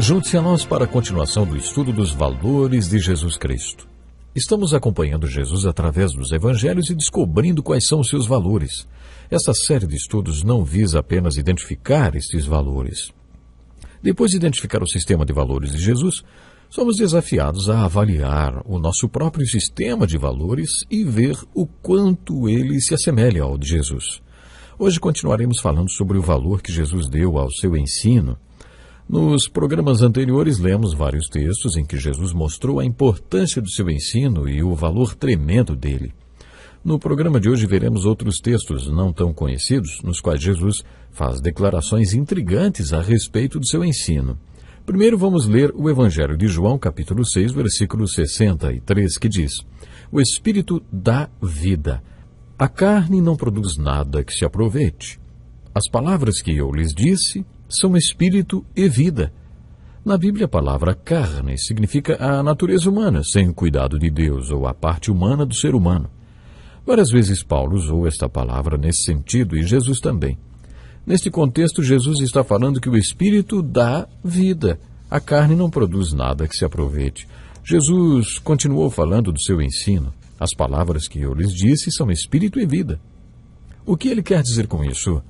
Junte-se a nós para a continuação do estudo dos valores de Jesus Cristo. Estamos acompanhando Jesus através dos evangelhos e descobrindo quais são os seus valores. Esta série de estudos não visa apenas identificar estes valores. Depois de identificar o sistema de valores de Jesus, somos desafiados a avaliar o nosso próprio sistema de valores e ver o quanto ele se assemelha ao de Jesus. Hoje continuaremos falando sobre o valor que Jesus deu ao seu ensino. Nos programas anteriores, lemos vários textos em que Jesus mostrou a importância do seu ensino e o valor tremendo dele. No programa de hoje, veremos outros textos não tão conhecidos, nos quais Jesus faz declarações intrigantes a respeito do seu ensino. Primeiro, vamos ler o Evangelho de João, capítulo 6, versículo 63, que diz: O Espírito dá vida. A carne não produz nada que se aproveite. As palavras que eu lhes disse são espírito e vida. Na Bíblia, a palavra carne significa a natureza humana, sem o cuidado de Deus, ou a parte humana do ser humano. Várias vezes Paulo usou esta palavra nesse sentido, e Jesus também. Neste contexto, Jesus está falando que o Espírito dá vida. A carne não produz nada que se aproveite. Jesus continuou falando do seu ensino. As palavras que eu lhes disse são espírito e vida. O que ele quer dizer com isso?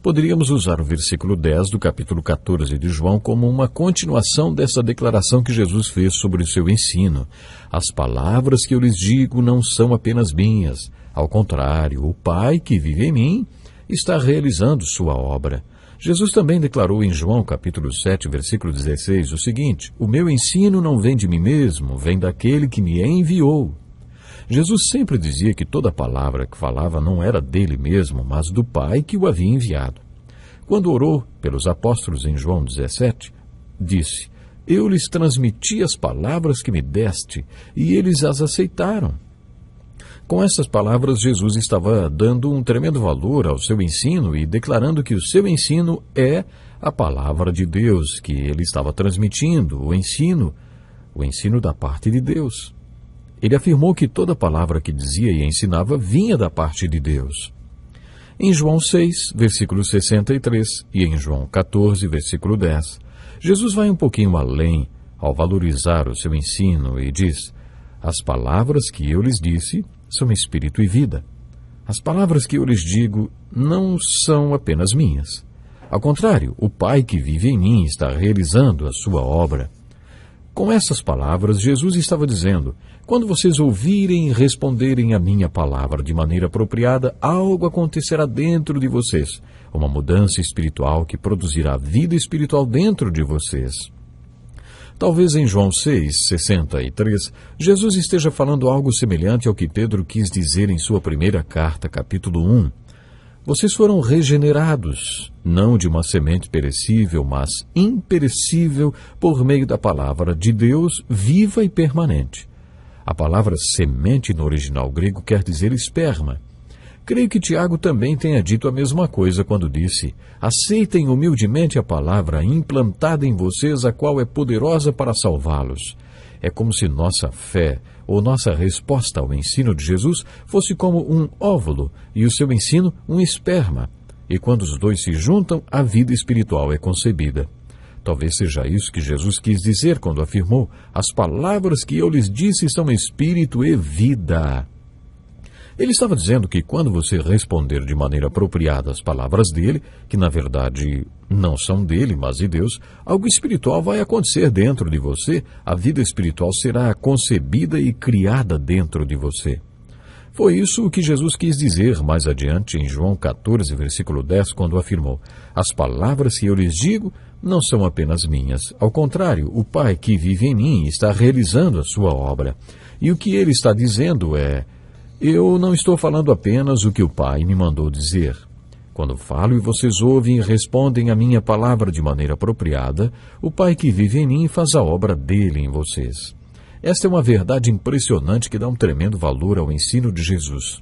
Poderíamos usar o versículo 10 do capítulo 14 de João como uma continuação dessa declaração que Jesus fez sobre o seu ensino. As palavras que eu lhes digo não são apenas minhas. Ao contrário, o Pai que vive em mim está realizando sua obra. Jesus também declarou em João capítulo 7, versículo 16, o seguinte: O meu ensino não vem de mim mesmo, vem daquele que me enviou. Jesus sempre dizia que toda palavra que falava não era dele mesmo, mas do Pai que o havia enviado. Quando orou pelos apóstolos em João 17, disse: Eu lhes transmiti as palavras que me deste, e eles as aceitaram. Com essas palavras, Jesus estava dando um tremendo valor ao seu ensino e declarando que o seu ensino é a palavra de Deus, que ele estava transmitindo, o ensino da parte de Deus. Ele afirmou que toda palavra que dizia e ensinava vinha da parte de Deus. Em João 6, versículo 63, e em João 14, versículo 10, Jesus vai um pouquinho além ao valorizar o seu ensino e diz: As palavras que eu lhes disse são espírito e vida. As palavras que eu lhes digo não são apenas minhas. Ao contrário, o Pai que vive em mim está realizando a sua obra. Com essas palavras, Jesus estava dizendo: quando vocês ouvirem e responderem a minha palavra de maneira apropriada, algo acontecerá dentro de vocês, uma mudança espiritual que produzirá vida espiritual dentro de vocês. Talvez em João 6, 63, Jesus esteja falando algo semelhante ao que Pedro quis dizer em sua primeira carta, capítulo 1. Vocês foram regenerados, não de uma semente perecível, mas imperecível, por meio da palavra de Deus, viva e permanente. A palavra semente no original grego quer dizer esperma. Creio que Tiago também tenha dito a mesma coisa quando disse: aceitem humildemente a palavra implantada em vocês, a qual é poderosa para salvá-los. É como se nossa fé, ou nossa resposta ao ensino de Jesus, fosse como um óvulo e o seu ensino um esperma. E quando os dois se juntam, a vida espiritual é concebida. Talvez seja isso que Jesus quis dizer quando afirmou: as palavras que eu lhes disse são espírito e vida. Ele estava dizendo que quando você responder de maneira apropriada às palavras dele, que na verdade não são dele, mas de Deus, algo espiritual vai acontecer dentro de você, a vida espiritual será concebida e criada dentro de você. Foi isso o que Jesus quis dizer mais adiante em João 14, versículo 10, quando afirmou: as palavras que eu lhes digo não são apenas minhas. Ao contrário, o Pai que vive em mim está realizando a sua obra. E o que ele está dizendo é: eu não estou falando apenas o que o Pai me mandou dizer. Quando falo e vocês ouvem e respondem a minha palavra de maneira apropriada, o Pai que vive em mim faz a obra dele em vocês. Esta é uma verdade impressionante que dá um tremendo valor ao ensino de Jesus.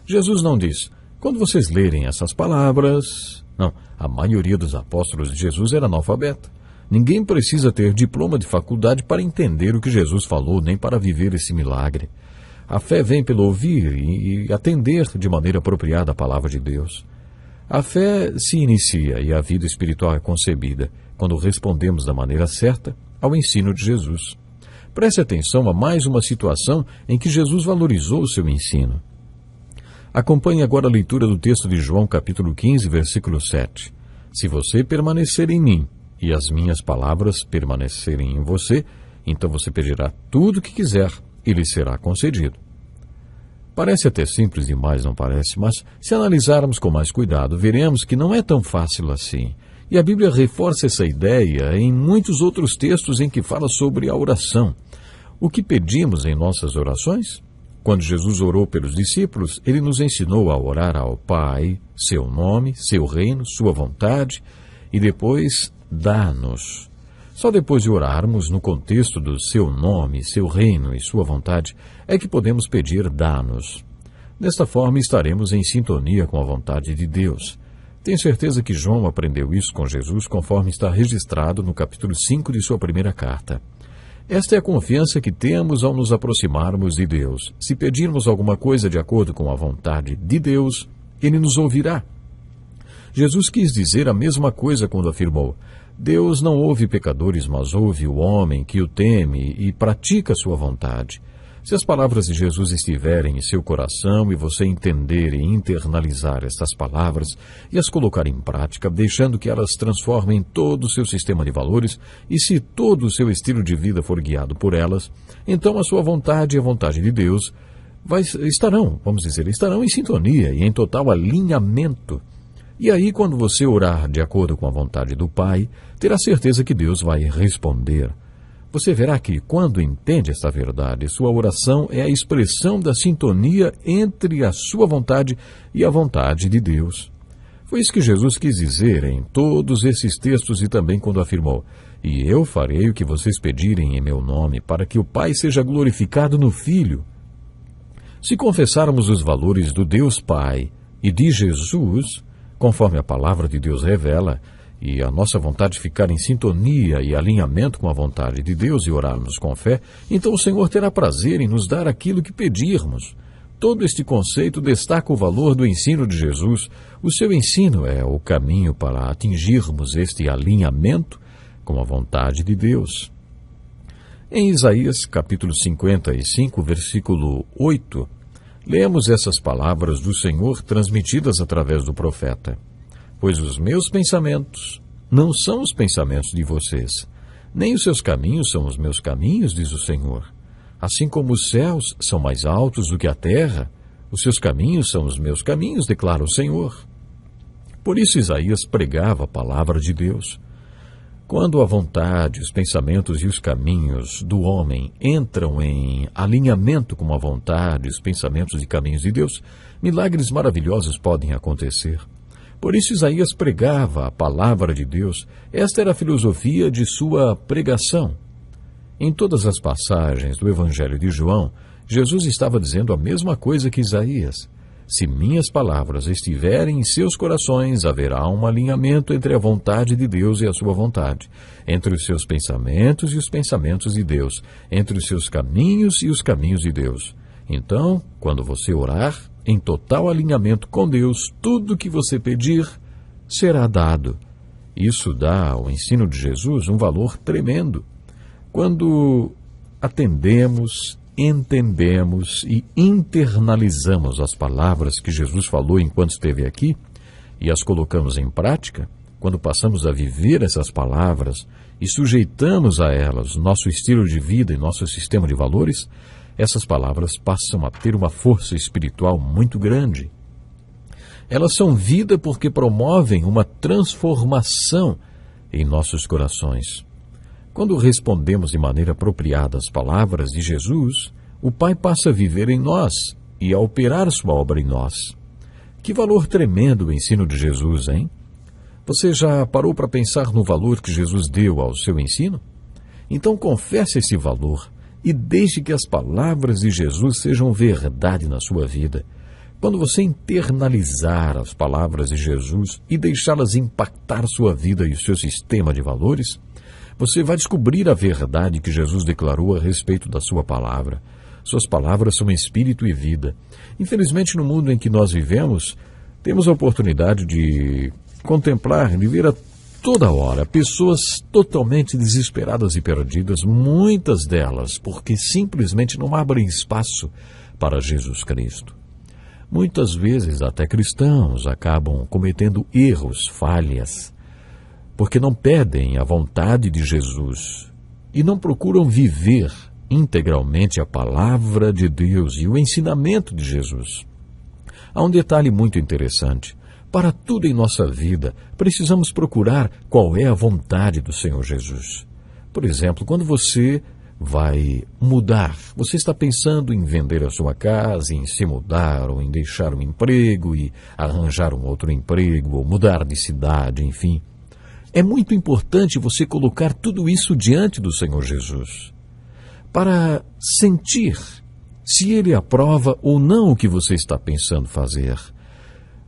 Jesus não diz: quando vocês lerem essas palavras... Não, a maioria dos apóstolos de Jesus era analfabeta. Ninguém precisa ter diploma de faculdade para entender o que Jesus falou, nem para viver esse milagre. A fé vem pelo ouvir e atender de maneira apropriada a palavra de Deus. A fé se inicia e a vida espiritual é concebida. quando respondemos da maneira certa ao ensino de Jesus. Preste atenção a mais uma situação em que Jesus valorizou o seu ensino. Acompanhe agora a leitura do texto de João, capítulo 15, versículo 7. Se você permanecer em mim e as minhas palavras permanecerem em você, então você pedirá tudo o que quiser e lhe será concedido. Parece até simples demais, não parece? Mas se analisarmos com mais cuidado, veremos que não é tão fácil assim. E a Bíblia reforça essa ideia em muitos outros textos em que fala sobre a oração. O que pedimos em nossas orações? Quando Jesus orou pelos discípulos, ele nos ensinou a orar ao Pai, seu nome, seu reino, sua vontade, e depois dá-nos. Só depois de orarmos no contexto do seu nome, seu reino e sua vontade, é que podemos pedir dá-nos. Desta forma, estaremos em sintonia com a vontade de Deus. Tenho certeza que João aprendeu isso com Jesus, conforme está registrado no capítulo 5 de sua primeira carta. Esta é a confiança que temos ao nos aproximarmos de Deus. Se pedirmos alguma coisa de acordo com a vontade de Deus, Ele nos ouvirá. Jesus quis dizer a mesma coisa quando afirmou: Deus não ouve pecadores, mas ouve o homem que o teme e pratica a sua vontade. Se as palavras de Jesus estiverem em seu coração e você entender e internalizar estas palavras e as colocar em prática, deixando que elas transformem todo o seu sistema de valores, e se todo o seu estilo de vida for guiado por elas, então a sua vontade e a vontade de Deus estarão em sintonia e em total alinhamento. E aí, quando você orar de acordo com a vontade do Pai, terá certeza que Deus vai responder. Você verá que, quando entende esta verdade, sua oração é a expressão da sintonia entre a sua vontade e a vontade de Deus. Foi isso que Jesus quis dizer em todos esses textos e também quando afirmou: E eu farei o que vocês pedirem em meu nome, para que o Pai seja glorificado no Filho. Se confessarmos os valores do Deus Pai e de Jesus, conforme a palavra de Deus revela, e a nossa vontade ficar em sintonia e alinhamento com a vontade de Deus e orarmos com fé, então o Senhor terá prazer em nos dar aquilo que pedirmos. Todo este conceito destaca o valor do ensino de Jesus. O seu ensino é o caminho para atingirmos este alinhamento com a vontade de Deus. Em Isaías, capítulo 55, versículo 8, lemos essas palavras do Senhor transmitidas através do profeta: Pois os meus pensamentos não são os pensamentos de vocês, nem os seus caminhos são os meus caminhos, diz o Senhor. Assim como os céus são mais altos do que a terra, os seus caminhos são os meus caminhos, declara o Senhor. Por isso Isaías pregava a palavra de Deus. Quando a vontade, os pensamentos e os caminhos do homem entram em alinhamento com a vontade, os pensamentos e caminhos de Deus, milagres maravilhosos podem acontecer. Por isso Isaías pregava a palavra de Deus. Esta era a filosofia de sua pregação. Em todas as passagens do Evangelho de João, Jesus estava dizendo a mesma coisa que Isaías. Se minhas palavras estiverem em seus corações, haverá um alinhamento entre a vontade de Deus e a sua vontade, entre os seus pensamentos e os pensamentos de Deus, entre os seus caminhos e os caminhos de Deus. Então, quando você orar, em total alinhamento com Deus, tudo o que você pedir será dado. Isso dá ao ensino de Jesus um valor tremendo. Quando atendemos, entendemos e internalizamos as palavras que Jesus falou enquanto esteve aqui e as colocamos em prática, quando passamos a viver essas palavras e sujeitamos a elas nosso estilo de vida e nosso sistema de valores, essas palavras passam a ter uma força espiritual muito grande. Elas são vida porque promovem uma transformação em nossos corações. Quando respondemos de maneira apropriada às palavras de Jesus, o Pai passa a viver em nós e a operar sua obra em nós. Que valor tremendo o ensino de Jesus, hein? Você já parou para pensar no valor que Jesus deu ao seu ensino? Então confesse esse valor e deixe que as palavras de Jesus sejam verdade na sua vida. Quando você internalizar as palavras de Jesus e deixá-las impactar sua vida e o seu sistema de valores, você vai descobrir a verdade que Jesus declarou a respeito da sua palavra. Suas palavras são espírito e vida. Infelizmente, no mundo em que nós vivemos, temos a oportunidade de contemplar, de ver toda hora pessoas totalmente desesperadas e perdidas, muitas delas porque simplesmente não abrem espaço para Jesus Cristo. Muitas vezes até cristãos acabam cometendo erros, falhas, porque não pedem a vontade de Jesus e não procuram viver integralmente a palavra de Deus e o ensinamento de Jesus. Há um detalhe muito interessante. Para tudo em nossa vida, precisamos procurar qual é a vontade do Senhor Jesus. Por exemplo, quando você vai mudar, você está pensando em vender a sua casa, em se mudar, ou em deixar um emprego e arranjar um outro emprego, ou mudar de cidade, enfim. É muito importante você colocar tudo isso diante do Senhor Jesus, para sentir se Ele aprova ou não o que você está pensando fazer.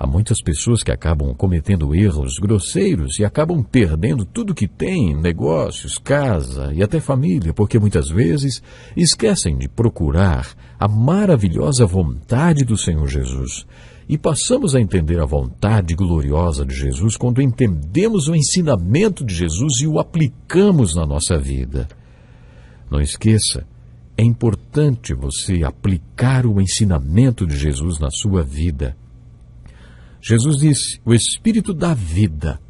Há muitas pessoas que acabam cometendo erros grosseiros e acabam perdendo tudo que têm, negócios, casa e até família, porque muitas vezes esquecem de procurar a maravilhosa vontade do Senhor Jesus. E passamos a entender a vontade gloriosa de Jesus quando entendemos o ensinamento de Jesus e o aplicamos na nossa vida. Não esqueça, é importante você aplicar o ensinamento de Jesus na sua vida. Jesus disse, o Espírito dá vida.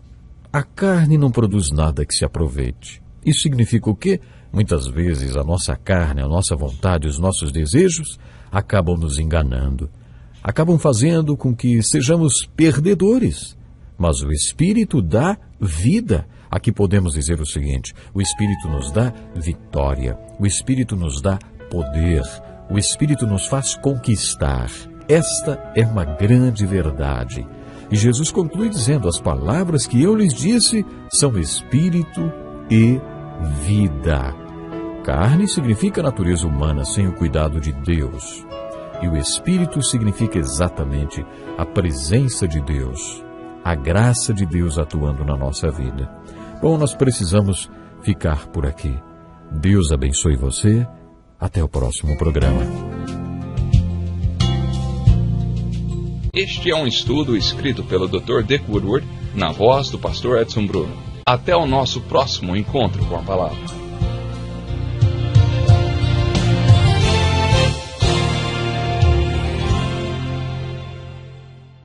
A carne não produz nada que se aproveite. Isso significa o quê? Muitas vezes a nossa carne, a nossa vontade, os nossos desejos acabam nos enganando. Acabam fazendo com que sejamos perdedores. Mas o Espírito dá vida. Aqui podemos dizer o seguinte, o Espírito nos dá vitória. O Espírito nos dá poder. O Espírito nos faz conquistar. Esta é uma grande verdade. E Jesus conclui dizendo, as palavras que eu lhes disse são espírito e vida. Carne significa a natureza humana sem o cuidado de Deus. E o espírito significa exatamente a presença de Deus, a graça de Deus atuando na nossa vida. Bom, nós precisamos ficar por aqui. Deus abençoe você. Até o próximo programa. Este é um estudo escrito pelo Dr. Dick Woodward, na voz do pastor Edson Bruno. Até o nosso próximo encontro com a palavra.